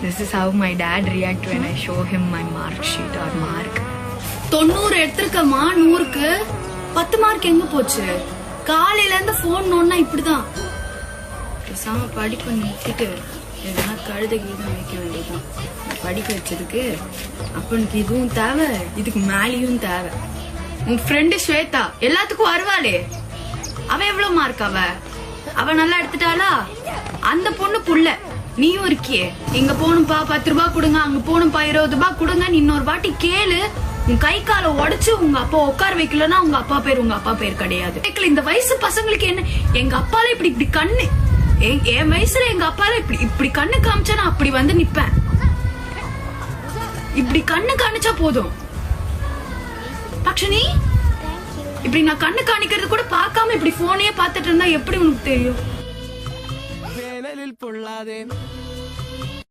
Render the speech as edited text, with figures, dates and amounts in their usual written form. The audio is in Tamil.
This is how my dad react when I show him my mark sheet or mark. 90 எடுத்துருக்கமா 100க்கு 10 மார்க் எங்க போச்சு? காலையில இருந்து போன் நோன்னா இப்படிதான். பேசாம படிப்பு நிறுத்திட்டு எதனா கழுத கீதம் வைக்க வேண்டியதுதான். படிக்க வச்சதுக்கு அப்பனுக்கு இதுவும் தேவை, இதுக்கு மேலேயும் தேவை. உன் ஃப்ரெண்டு ஸ்வேதா எல்லாத்துக்கும் வருவாளே, அவ எவ்வளவு மார்க்? அவ நல்லா எடுத்துட்டாளா? அந்த பொண்ணு புள்ள நீயும் இருக்கியே, இங்க போகணும்பா 10 ரூபாய் கொடுங்க, அங்க போகணும்பா 20 ரூபாய் கொடுங்க. இன்னொரு வாட்டி கேளு, உன் கை காலை உடைச்சு உங்க அப்பா உட்கார வைக்கலன்னா உங்க அப்பா பேர் கிடையாது. இந்த வயசு பசங்களுக்கு என்ன, எங்க அப்பால இப்படி கண்ணு, என் வயசுல எங்க அப்பால இப்படி கண்ணு காமிச்சா நான் அப்படி வந்து நிப்பேன். இப்படி கண்ணு காணிச்சா போதும். பக்ஷினி, இப்படி நான் கண்ணு காணிக்கிறது கூட பார்க்காம இப்படி போனையே பார்த்துட்டு இருந்தா எப்படி உனக்கு தெரியும்?